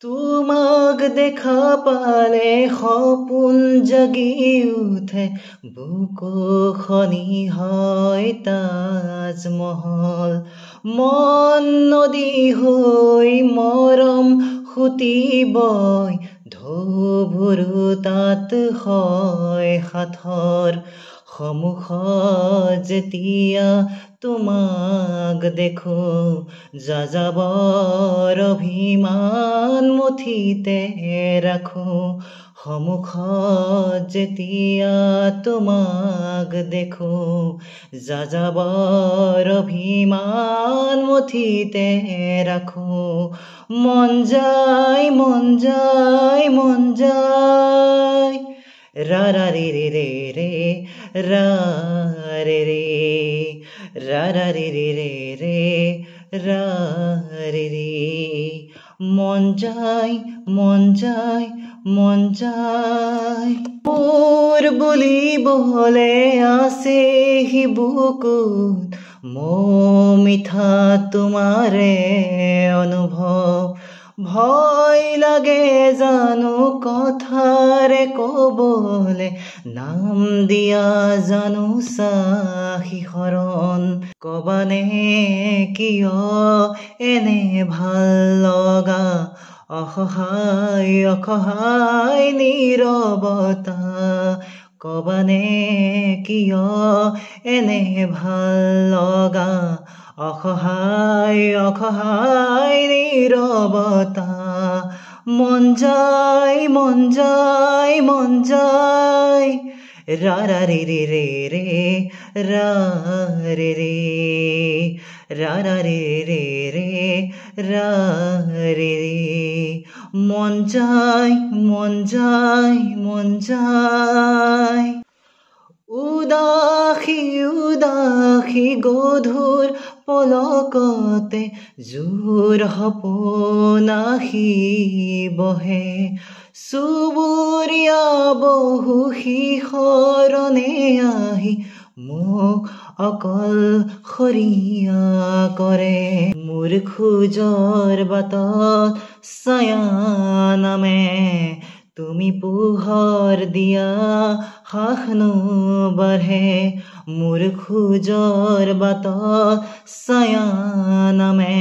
তোমাক দেখা পালে সপোন জাগি উঠে, বুকু খনি হয় তাজমহল। মন নদী হৈ মৰম সুতি বয়, ঢৌবোৰো তাত হয় সাঁথৰ। সন্মুখত যেতিয়া তোমাক দেখো, যাযাবৰ অভিমান মুঠিতে ৰাখো। সন্মুখত যেতিয়া তোমাক দেখো, যাযাবৰ অভিমান মুঠিতে ৰাখো। মন যায় মন যায় মন যায়, ৰা ৰা ৰে ৰে ৰে ৰে, ৰা ৰে ৰে, ৰা ৰা ৰে ৰে ৰে ৰে, ৰা ৰে ৰে। মন যায় মন যায় মন যায়, মোৰ বুলিবলে আছে হি বুকুত, মৌ মিঠা তোমাৰে অনুভৱ। ভয় লাগে জানো কথাৰে কবলে, নাম দিয়া জানো শিহৰণ। কবানে কিয় এনে ভাল লগা, অসহায় অসহায় নীৰৱতা। কবানে কিয় এনে ভাল লগা, অসহায় অসহায় নীৰৱতা। মন যায় মন যায় মন যায়, ৰা ৰা ৰে ৰে ৰে ৰে, ৰা ৰে ৰে, ৰা ৰা ৰে ৰে ৰে, ৰা ৰে ৰে। মন যায় মন যায় মন যায়, উদাসী উদাসী গধুৰ পলকতে জোৰ সপোন আহি বহে। চুবুৰীয়া বহু শিহৰণে আহি মোক অকলশৰীয়া কৰে। মোৰ খোজৰ বাটত ছায়া নামে, তুমি পোহৰ দিয়া সাহ নবাঢ়ে। মোৰ খোজৰ বাটত ছায়া নামে,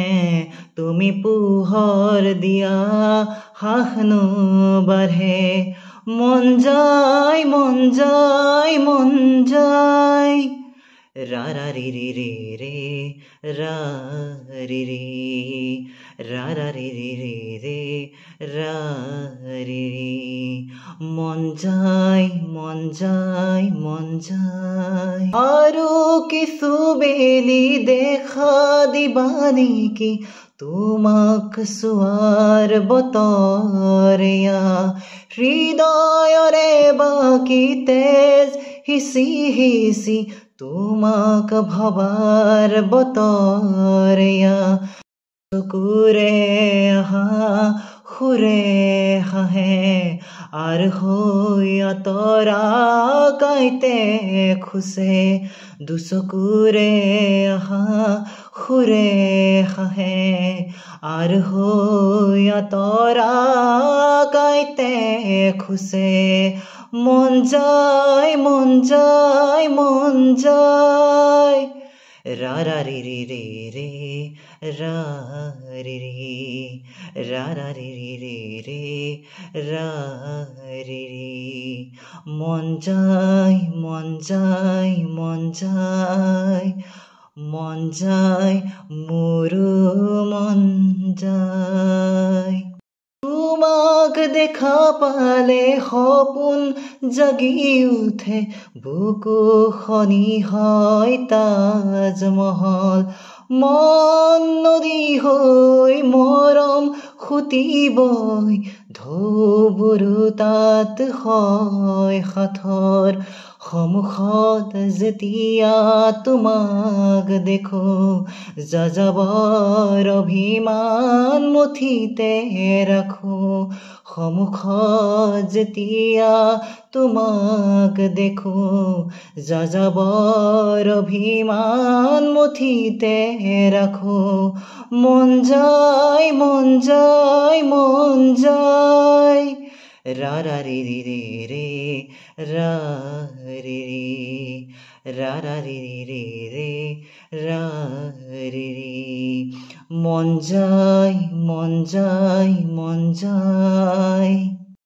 তুমি পোহৰ দিয়া সাহ নবাঢ়ে। মন যায় মন যায় মন যায়, ৰা ৰা ৰে ৰে ৰে ৰে, ৰা ৰে ৰে, ৰা ৰা ৰে ৰে ৰে ৰে, ৰা ৰে ৰে। মন যায় মন যায় মন যায়, আৰু কিছু বেলি দেখা দিবা নেকি, তোমাক চোৱাৰ বতৰীয়া। হৃদয়ৰে বাকী তেজ সিঁচি সিঁচি, তোমাক ভবাৰ বতৰীয়া। চকুৰে আহা সুৰে হাঁহে, আৰ হৈ আঁতৰা কাঁইতে খোচে। দুচকুৰে আহা সুৰে হাঁহে, আৰ হৈ আঁতৰা কাঁইতে খোচে। মন যায় মন যায় মন যায়, ৰা ৰা ৰে ৰে ৰে ৰে, ৰা ৰে ৰে, ৰা ৰা ৰে ৰে ৰে ৰে, ৰা ৰে ৰে। মন যায় মন যায় মন যায়, মন যায় মোৰো মন যায়। তোমাক দেখা পালে সপোন জাগি উঠে, বুকু খনি হয় তাজমহল। মন নদী হৈ মৰম সুতি বয়, ঢৌবোৰো তাত হয় সাঁথৰ। সন্মুখত যেতিয়া তোমাক দেখো যাযাবৰ অভিমান মুঠিতে ৰাখো সন্মুখত যেতিয়া তোমাক দেখো যাযাবৰ অভিমান মুঠিতে ৰাখো মন যায় মন যায় মন যায় রা রা রে রে রে রে রা রে রে রা রা রে রে রে রে রা রে রে মন যায় মন যায় মন যায়